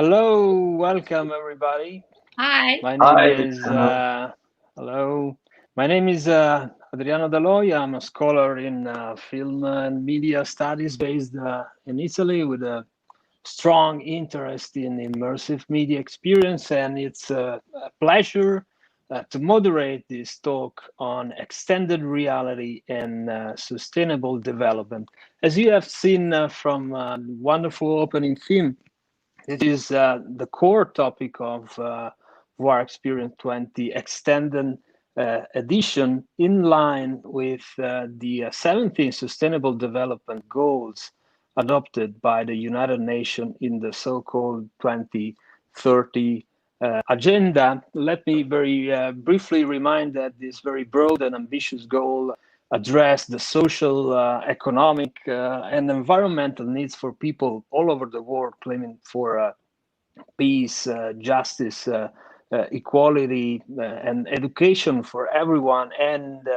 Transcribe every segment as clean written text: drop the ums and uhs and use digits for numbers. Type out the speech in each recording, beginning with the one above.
Hello, welcome everybody. Hi. My name Hi, is Adriano. hello. My name is Adriano D'Aloia. I'm a scholar in film and media studies based in Italy with a strong interest in immersive media experience, and it's a pleasure to moderate this talk on extended reality and sustainable development. As you have seen from wonderful opening theme, it is the core topic of VAR Experience 20 extended edition in line with the 17 Sustainable Development Goals adopted by the United Nations in the so-called 2030 agenda. Let me very briefly remind that this very broad and ambitious goal address the social, economic, and environmental needs for people all over the world, claiming for peace, justice, equality, and education for everyone, and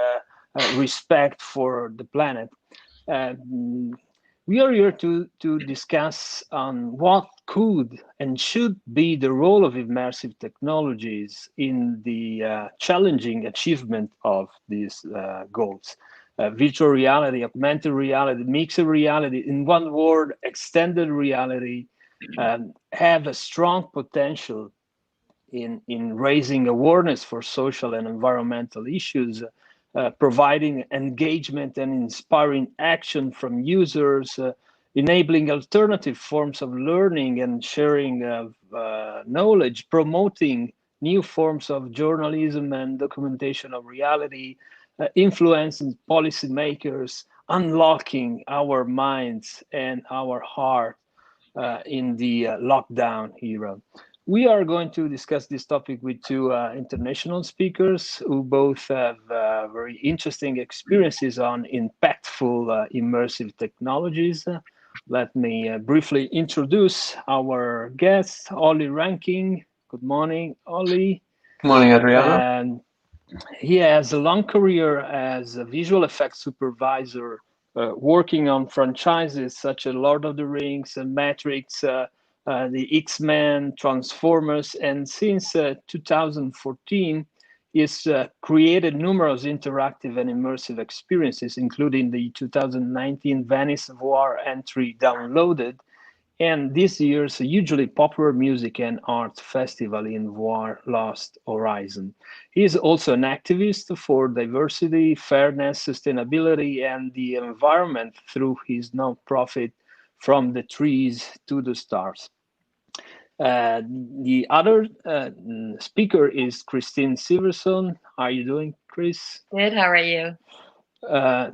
respect for the planet. Um, we are here to discuss on what could and should be the role of immersive technologies in the challenging achievement of these goals. Virtual reality, augmented reality, mixed reality, in one word, extended reality, have a strong potential in raising awareness for social and environmental issues, providing engagement and inspiring action from users, enabling alternative forms of learning and sharing of knowledge, promoting new forms of journalism and documentation of reality, influencing policymakers, unlocking our minds and our heart in the lockdown era. We are going to discuss this topic with two international speakers who both have very interesting experiences on impactful immersive technologies. Let me briefly introduce our guest, Ollie Rankin. Good morning, Ollie. Good morning, Adriano. And he has a long career as a visual effects supervisor, working on franchises such as Lord of the Rings, Matrix, the X-Men, Transformers, and since 2014, he's created numerous interactive and immersive experiences, including the 2019 Venice VR entry downloaded, and this year's hugely popular music and art festival in Voir Lost Horizon. He is also an activist for diversity, fairness, sustainability, and the environment through his nonprofit From the Trees to the Stars. The other speaker is Kristine Severson. How are you doing, Chris? Good. How are you? Uh,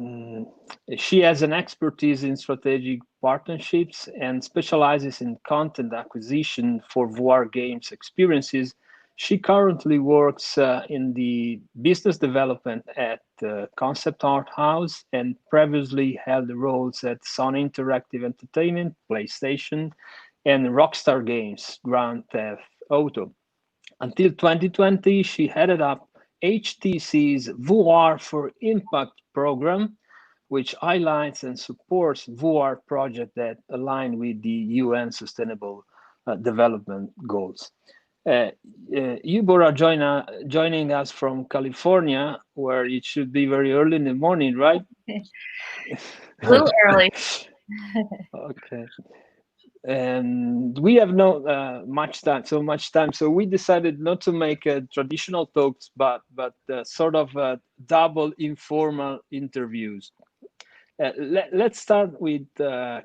she has an expertise in strategic partnerships and specializes in content acquisition for VR games experiences. She currently works in the business development at Concept Art House and previously held roles at Sony Interactive Entertainment, PlayStation, and Rockstar Games, Grand Theft Auto. Until 2020, she headed up HTC's VR for Impact program, which highlights and supports VR projects that align with the UN Sustainable Development Goals. Uh, you both are joining us from California, where it should be very early in the morning, right? A little early. Okay. And we have no much time, so we decided not to make traditional talks, but sort of double informal interviews. Let's start with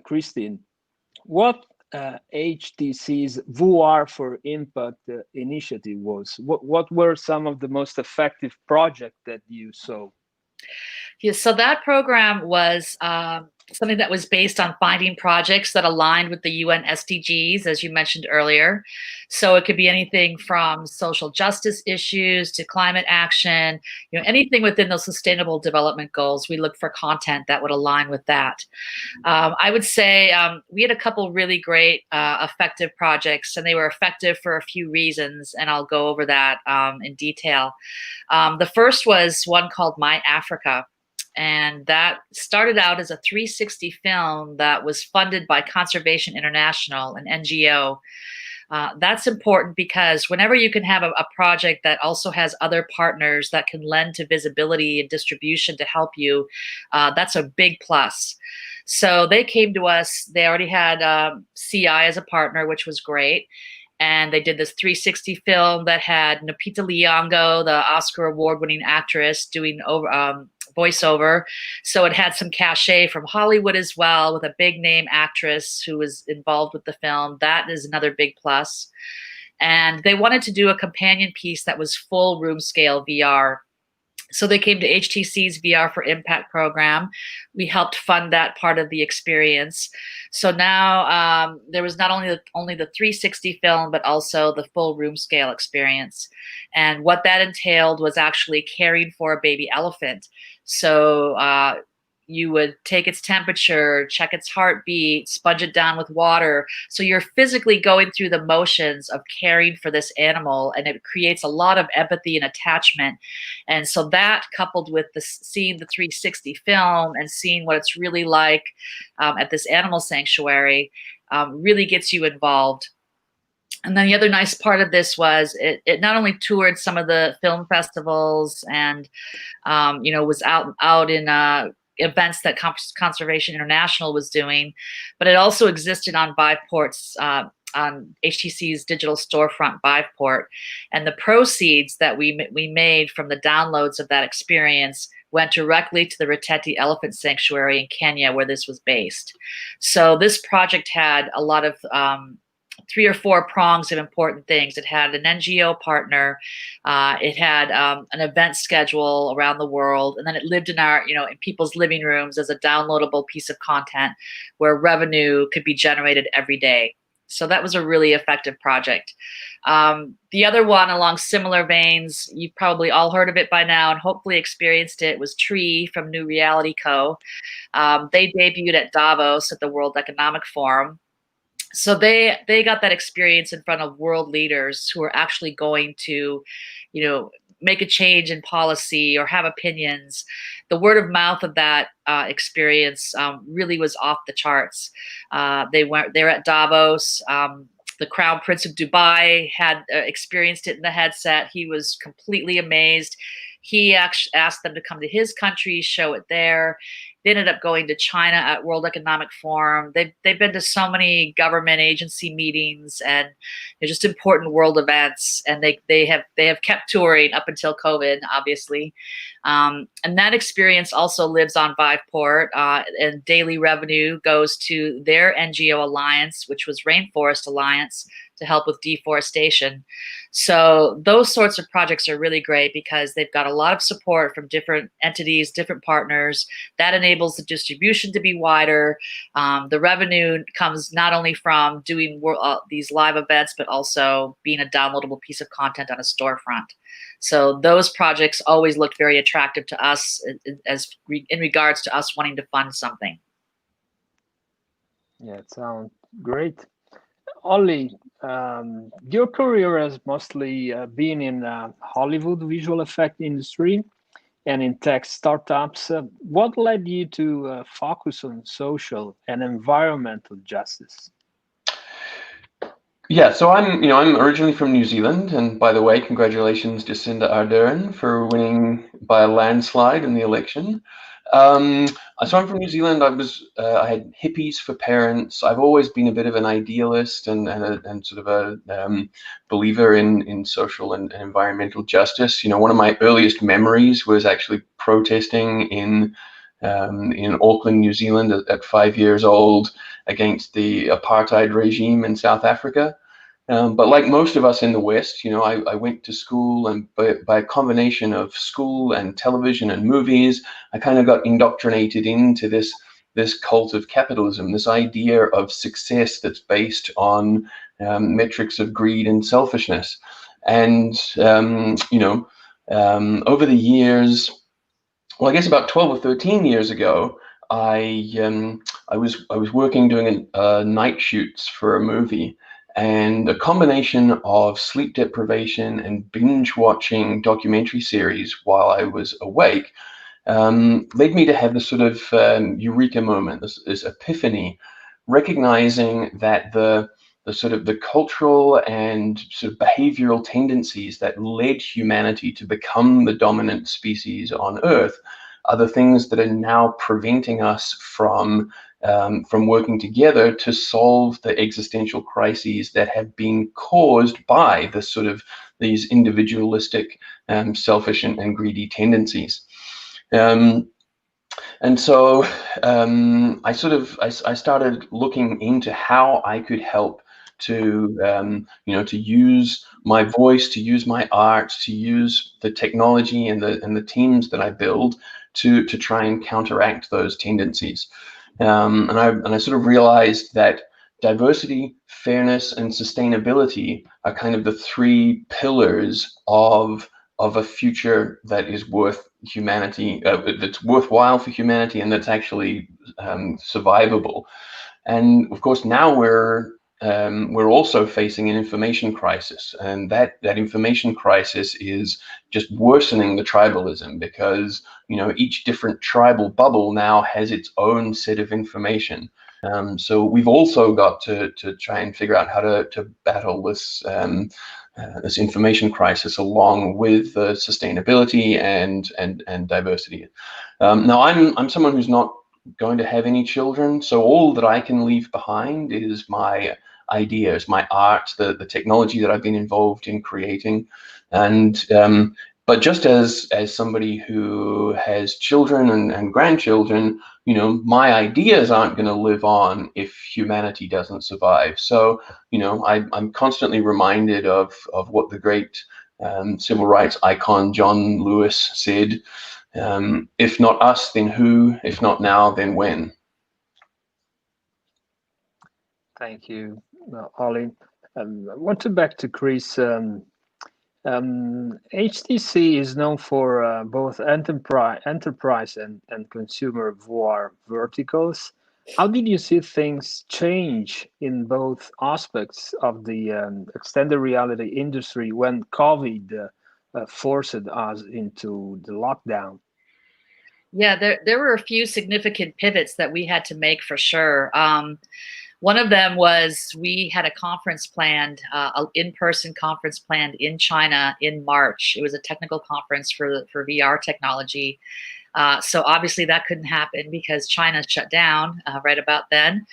Kristine. What HTC's VR for Impact initiative was? What were some of the most effective projects that you saw? Yeah, so that program was something that was based on finding projects that aligned with the UN SDGs, as you mentioned earlier. So it could be anything from social justice issues to climate action, anything within those sustainable development goals. We look for content that would align with that. I would say we had a couple really great effective projects, and they were effective for a few reasons, and I'll go over that in detail. The first was one called My Africa. And that started out as a 360 film that was funded by Conservation International, an NGO. That's important because whenever you can have a project that also has other partners that can lend to visibility and distribution to help you, that's a big plus. So they came to us. They already had CI as a partner, which was great. And they did this 360 film that had Lupita Nyong'o, the Oscar award-winning actress, doing voiceover. So it had some cachet from Hollywood as well, with a big name actress who was involved with the film. That is another big plus. And they wanted to do a companion piece that was full room scale VR. So they came to HTC's VR for Impact program. We helped fund that part of the experience. So now there was not only the 360 film, but also the full room scale experience. And what that entailed was actually caring for a baby elephant. So you would take its temperature, check its heartbeat, sponge it down with water. So you're physically going through the motions of caring for this animal, and it creates a lot of empathy and attachment. And so that, coupled with seeing the 360 film and seeing what it's really like at this animal sanctuary, really gets you involved. And then the other nice part of this was it not only toured some of the film festivals and was out in events that Conservation International was doing, but it also existed on Viveport's on HTC's digital storefront Viveport. And the proceeds that we made from the downloads of that experience went directly to the Ruteti Elephant Sanctuary in Kenya, where this was based. So this project had a lot of 3 or 4 prongs of important things. It had an NGO partner, it had an event schedule around the world, and then it lived in in people's living rooms as a downloadable piece of content where revenue could be generated every day. So that was a really effective project. The other one along similar veins, you've probably all heard of it by now and hopefully experienced it, was Tree from New Reality Co. They debuted at Davos at the World Economic Forum. So they got that experience in front of world leaders who are actually going to, make a change in policy or have opinions. The word of mouth of that experience really was off the charts. They were at Davos. The Crown Prince of Dubai had experienced it in the headset. He was completely amazed. He actually asked them to come to his country, show it there. They ended up going to China at World Economic Forum. They've been to so many government agency meetings and just important world events, and they have kept touring up until COVID, obviously. And that experience also lives on Viveport, and daily revenue goes to their NGO alliance, which was Rainforest Alliance, to help with deforestation. So those sorts of projects are really great because they've got a lot of support from different entities, different partners. That enables the distribution to be wider. The revenue comes not only from doing these live events, but also being a downloadable piece of content on a storefront. So those projects always looked very attractive to us in regards to us wanting to fund something. Yeah, it sounds great. Ollie, your career has mostly been in Hollywood visual effect industry and in tech startups. What led you to focus on social and environmental justice? Yeah, so I'm originally from New Zealand, and by the way, congratulations Jacinda Ardern for winning by a landslide in the election. So I'm from New Zealand. I had hippies for parents. I've always been a bit of an idealist and sort of a believer in social and environmental justice. One of my earliest memories was actually protesting in Auckland, New Zealand at 5 years old against the apartheid regime in South Africa. But like most of us in the West, I went to school, and by a combination of school and television and movies, I kind of got indoctrinated into this cult of capitalism, this idea of success that's based on metrics of greed and selfishness. And over the years, well, I guess about 12 or 13 years ago, I was working doing night shoots for a movie. And a combination of sleep deprivation and binge watching documentary series while I was awake led me to have this sort of eureka moment, this epiphany, recognizing that the sort of the cultural and sort of behavioral tendencies that led humanity to become the dominant species on Earth are the things that are now preventing us from working together to solve the existential crises that have been caused by the sort of these individualistic, selfish and greedy tendencies. And so I started looking into how I could help to to use my voice, to use my art, to use the technology and the teams that I build to try and counteract those tendencies. And I sort of realized that diversity, fairness, and sustainability are kind of the three pillars of a future that is worth humanity, that's worthwhile for humanity, and that's actually survivable. And of course, now we're also facing an information crisis, and that information crisis is just worsening the tribalism, because each different tribal bubble now has its own set of information. So we've also got to try and figure out how to battle this this information crisis along with sustainability and diversity. Now I'm someone who's not going to have any children, so all that I can leave behind is my ideas, my art, the technology that I've been involved in creating. And but just as somebody who has children and grandchildren, my ideas aren't going to live on if humanity doesn't survive. So I'm constantly reminded of what the great civil rights icon John Lewis said: if not us, then who? If not now, then when? Thank you, Ollie. I want to back to Chris. HTC is known for both enterprise and consumer VR verticals. How did you see things change in both aspects of the extended reality industry when COVID forced us into the lockdown? Yeah, there were a few significant pivots that we had to make for sure. One of them was we had a conference planned, an in-person conference planned in China in March. It was a technical conference for VR technology. So obviously that couldn't happen because China shut down right about then.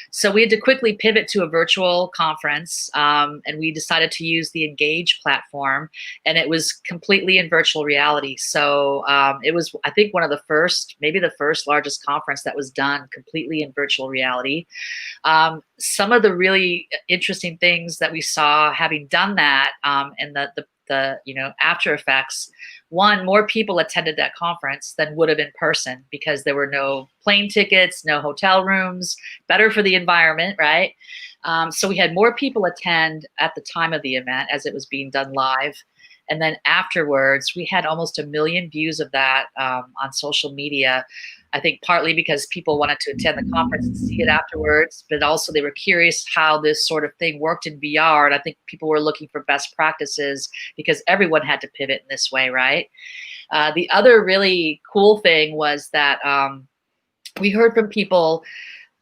So we had to quickly pivot to a virtual conference, and we decided to use the Engage platform, and it was completely in virtual reality. So it was, I think, one of the first, maybe the first largest conference that was done completely in virtual reality. Some of the really interesting things that we saw having done that, and the after effects. One, more people attended that conference than would have in person because there were no plane tickets, no hotel rooms, better for the environment, right? So we had more people attend at the time of the event as it was being done live. And then afterwards, we had almost 1 million views of that on social media. I think partly because people wanted to attend the conference and see it afterwards, but also they were curious how this sort of thing worked in VR. And I think people were looking for best practices because everyone had to pivot in this way, right? The other really cool thing was that we heard from people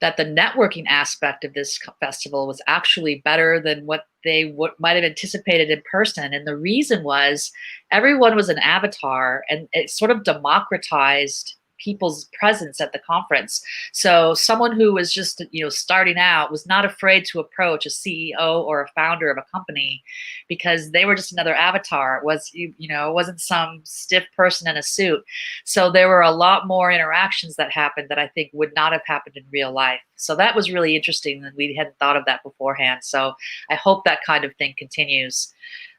that the networking aspect of this festival was actually better than what they might have anticipated in person. And the reason was everyone was an avatar, and it sort of democratized people's presence at the conference. So someone who was just, starting out was not afraid to approach a CEO or a founder of a company because they were just another avatar. It was, it wasn't some stiff person in a suit. So there were a lot more interactions that happened that I think would not have happened in real life. So that was really interesting, and we hadn't thought of that beforehand. So I hope that kind of thing continues.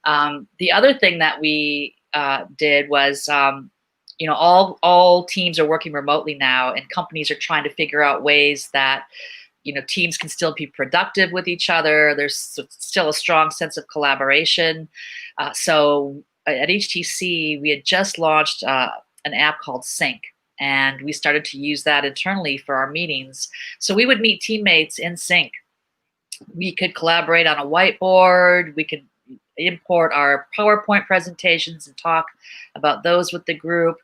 The other thing that we did was, all teams are working remotely now, and companies are trying to figure out ways that, teams can still be productive with each other. There's still a strong sense of collaboration. So at HTC, we had just launched an app called Sync, and we started to use that internally for our meetings. So we would meet teammates in Sync. We could collaborate on a whiteboard. We could import our PowerPoint presentations and talk about those with the group.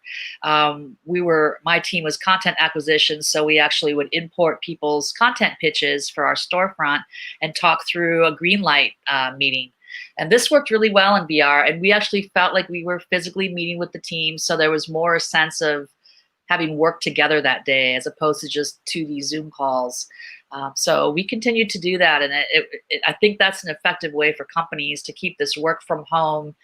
My team was content acquisition, so we actually would import people's content pitches for our storefront and talk through a green light meeting. And this worked really well in VR, and we actually felt like we were physically meeting with the team, so there was more a sense of having worked together that day as opposed to just 2D Zoom calls. So we continued to do that, and I think that's an effective way for companies to keep this work from home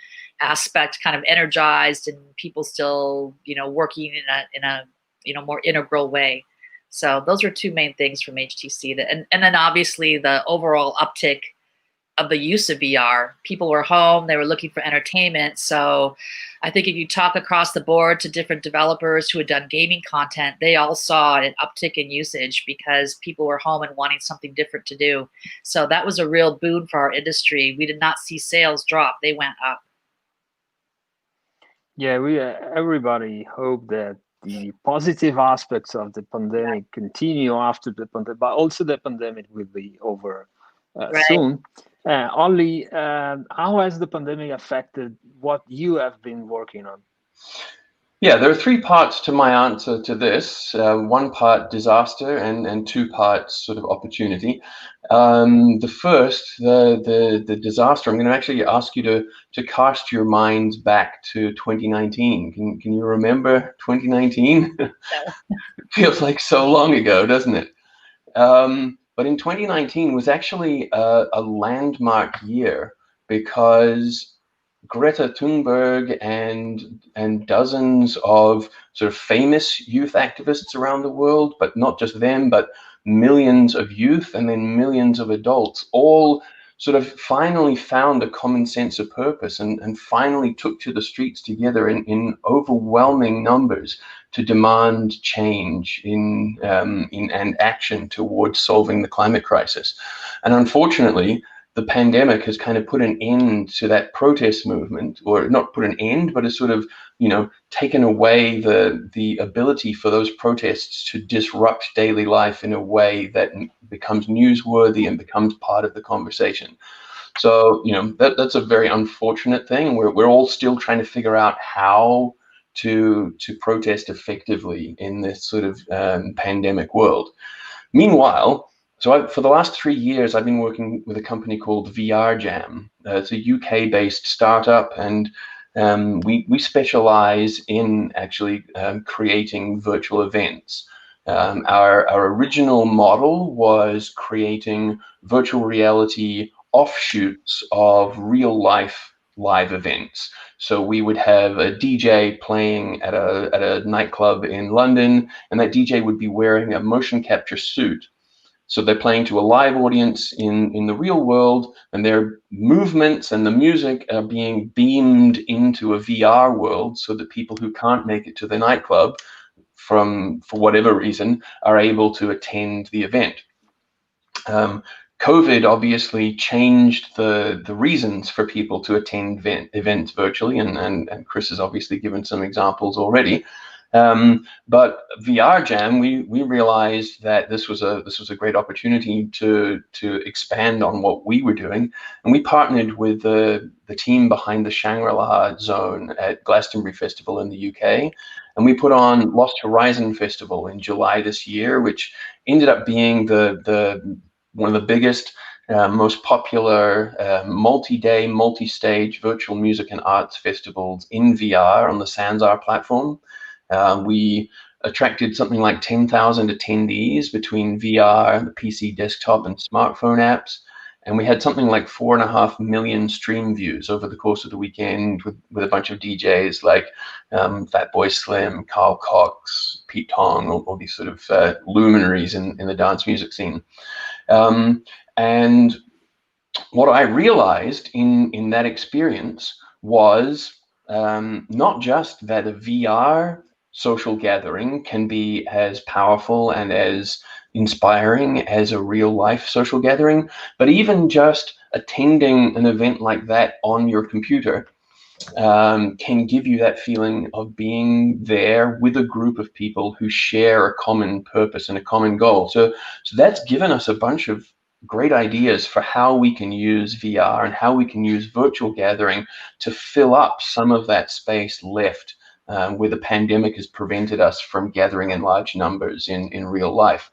aspect kind of energized and people still, working in a more integral way. So those are two main things from HTC. And then obviously the overall uptick of the use of VR. People were home, they were looking for entertainment. So I think if you talk across the board to different developers who had done gaming content, they all saw an uptick in usage because people were home and wanting something different to do. So that was a real boon for our industry. We did not see sales drop, they went up. Yeah, everybody hope that the positive aspects of the pandemic continue after the pandemic, but also the pandemic will be over soon. Ollie, how has the pandemic affected what you have been working on? Yeah, there are three parts to my answer to this. One part disaster and two parts sort of opportunity. The first, the disaster, I'm going to actually ask you to cast your minds back to 2019. Can you remember 2019? No. It feels like so long ago, doesn't it? But in 2019 was actually a landmark year because Greta Thunberg and dozens of sort of famous youth activists around the world, but not just them, but millions of youth and then millions of adults, all sort of finally found a common sense of purpose and finally took to the streets together in overwhelming numbers to demand change in and action towards solving the climate crisis. And unfortunately, the pandemic has kind of put an end to that protest movement, or not put an end, but has sort of, taken away the ability for those protests to disrupt daily life in a way that becomes newsworthy and becomes part of the conversation. So, that's a very unfortunate thing. We're all still trying to figure out how to protest effectively in this sort of pandemic world. Meanwhile, for the last 3 years, I've been working with a company called VR Jam. It's a UK-based startup, and we specialize in actually creating virtual events. Our original model was creating virtual reality offshoots of real-life live events. So we would have a DJ playing at a nightclub in London, and that DJ would be wearing a motion capture suit. So they're playing to a live audience in the real world, and their movements and the music are being beamed into a VR world so that people who can't make it to the nightclub for whatever reason are able to attend the event. COVID obviously changed the reasons for people to attend events virtually, and Chris has obviously given some examples already. But VR Jam, we realized that this was a great opportunity to expand on what we were doing, and we partnered with the team behind the Shangri-La Zone at Glastonbury Festival in the UK, and we put on Lost Horizon Festival in July this year, which ended up being one of the biggest, most popular multi-day, multi-stage virtual music and arts festivals in VR on the Sansar platform. We attracted something like 10,000 attendees between VR, the PC, desktop, and smartphone apps. And we had something like 4.5 million stream views over the course of the weekend with a bunch of DJs like Fatboy Slim, Carl Cox, Pete Tong, all these sort of luminaries in the dance music scene. And what I realized in that experience was not just that a VR social gathering can be as powerful and as inspiring as a real life social gathering, but even just attending an event like that on your computer can give you that feeling of being there with a group of people who share a common purpose and a common goal. So that's given us a bunch of great ideas for how we can use VR and how we can use virtual gathering to fill up some of that space left where the pandemic has prevented us from gathering in large numbers in real life.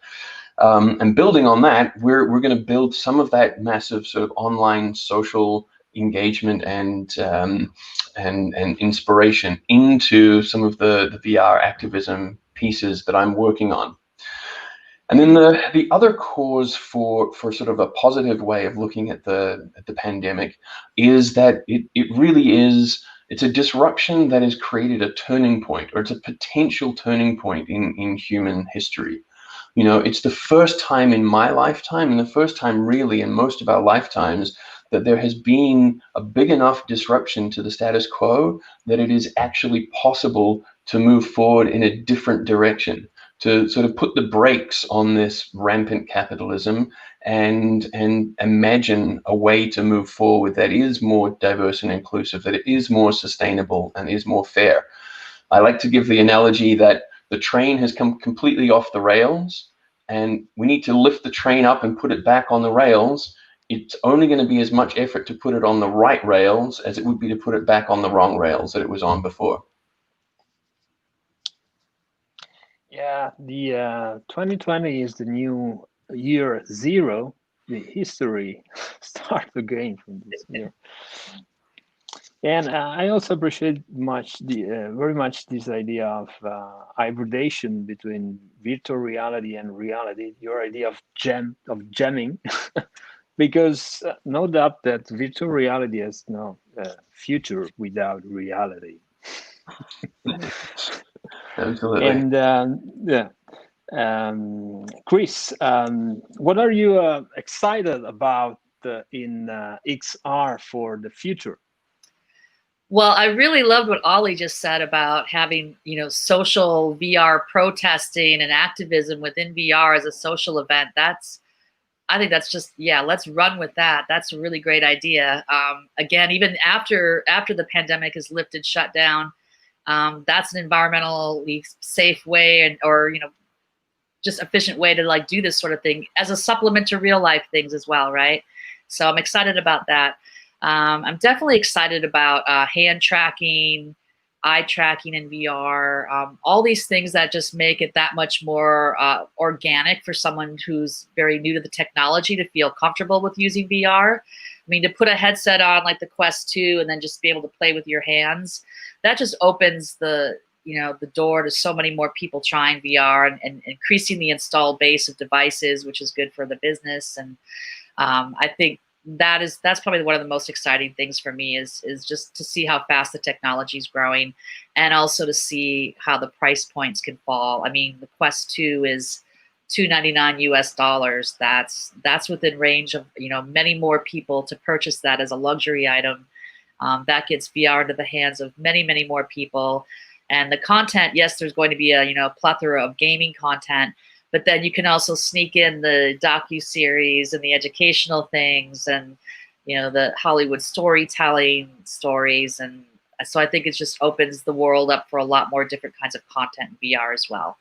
And building on that, we're going to build some of that massive sort of online social engagement and inspiration into some of the VR activism pieces that I'm working on. And then the other cause for sort of a positive way of looking at the pandemic is that it really is, it's a disruption that has created a turning point, or it's a potential turning point in human history. You know, it's the first time in my lifetime, and the first time really in most of our lifetimes, that there has been a big enough disruption to the status quo that it is actually possible to move forward in a different direction, to sort of put the brakes on this rampant capitalism and imagine a way to move forward that is more diverse and inclusive, that it is more sustainable and is more fair. I like to give the analogy that the train has come completely off the rails, and we need to lift the train up and put it back on the rails. It's only going to be as much effort to put it on the right rails as it would be to put it back on the wrong rails that it was on before. Yeah, the 2020 is the new year zero. The history starts again from this year. And I also appreciate very much this idea of hybridation between virtual reality and reality. Your idea of jamming, because no doubt that virtual reality has no future without reality. Absolutely. And Chris, what are you excited about in XR for the future? Well, I really loved what Ollie just said about having, social VR protesting and activism within VR as a social event. I think that's just, let's run with that. That's a really great idea. Again, even after the pandemic is lifted, shut down, that's an environmentally safe way or just efficient way to do this sort of thing as a supplement to real life things as well, right? So I'm excited about that. I'm definitely excited about hand tracking, eye tracking in VR, all these things that just make it that much more organic for someone who's very new to the technology to feel comfortable with using VR. I mean, to put a headset on like the Quest 2 and then just be able to play with your hands, that just opens the door to so many more people trying VR and increasing the installed base of devices, which is good for the business. And I think that's probably one of the most exciting things for me is just to see how fast the technology is growing, and also to see how the price points can fall. I mean, the Quest 2 is $299 US. That's within range of many more people to purchase that as a luxury item. That gets VR into the hands of many more people, and the content. Yes, there's going to be a plethora of gaming content. But then you can also sneak in the docu-series and the educational things and, the Hollywood storytelling stories. And so I think it just opens the world up for a lot more different kinds of content in VR as well.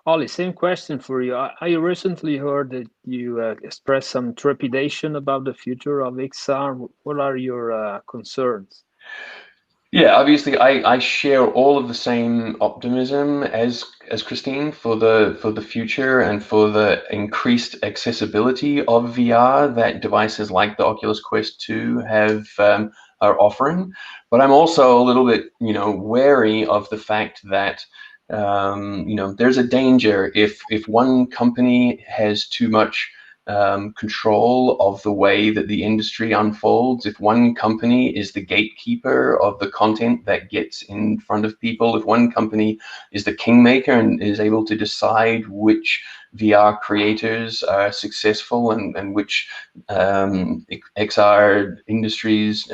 Ollie, same question for you. I recently heard that you expressed some trepidation about the future of XR. What are your concerns? Yeah, obviously, I share all of the same optimism as Kristine for the future and for the increased accessibility of VR that devices like the Oculus Quest 2 are offering. But I'm also a little bit wary of the fact that there's a danger if one company has too much control of the way that the industry unfolds. If one company is the gatekeeper of the content that gets in front of people, if one company is the kingmaker and is able to decide which VR creators are successful and which XR industries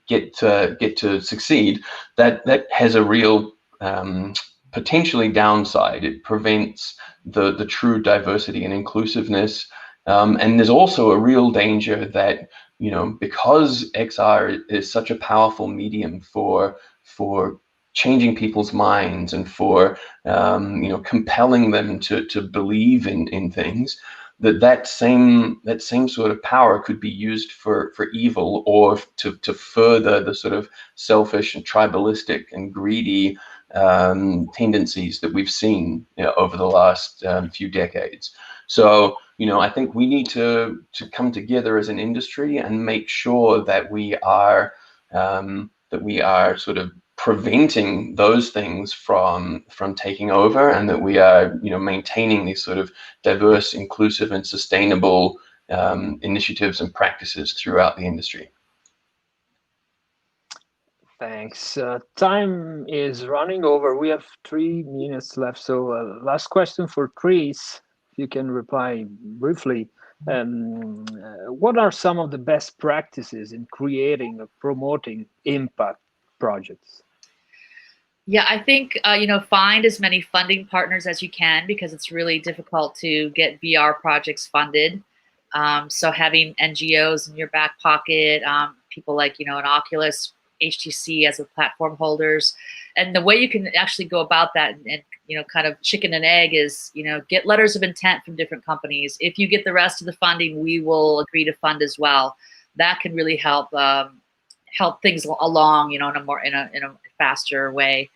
get to succeed, that has a real potentially downside. It prevents the true diversity and inclusiveness. And there's also a real danger that, because XR is such a powerful medium for changing people's minds and for compelling them to believe in things, that same sort of power could be used for evil, or to further the sort of selfish and tribalistic and greedy tendencies that we've seen over the last few decades. So I think we need to come together as an industry and make sure that we are sort of preventing those things from taking over, and that we are maintaining these sort of diverse, inclusive, and sustainable initiatives and practices throughout the industry. Thanks. Time is running over. We have 3 minutes left. So last question for Chris, if you can reply briefly. What are some of the best practices in creating or promoting impact projects? Yeah, I think, find as many funding partners as you can, because it's really difficult to get VR projects funded. So having NGOs in your back pocket, people like, an Oculus, HTC as the platform holders. And the way you can actually go about that and kind of chicken and egg is, get letters of intent from different companies. If you get the rest of the funding, we will agree to fund as well. That can really help things along, in a faster way.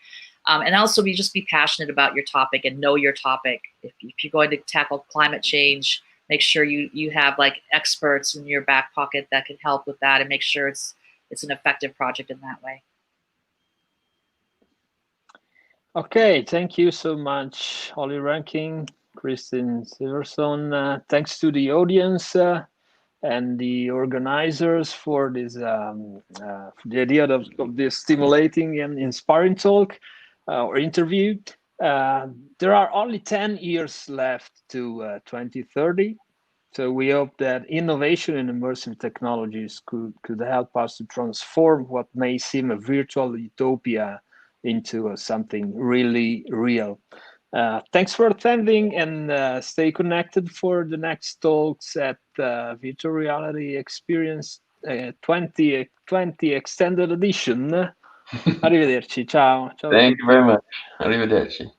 And also just be passionate about your topic and know your topic. If you're going to tackle climate change, make sure you have like experts in your back pocket that can help with that, and make sure it's an effective project in that way. Okay, thank you so much, Ollie, Rankin, Kristine, Severson. Thanks to the audience and the organizers for this the idea of this stimulating and inspiring talk or interview. There are only 10 years left to 2030. So we hope that innovation in immersive technologies could help us to transform what may seem a virtual utopia into something really real. Thanks for attending, and stay connected for the next talks at Virtual Reality Experience 2020 Extended Edition. Arrivederci, ciao. Thank you very much. Arrivederci.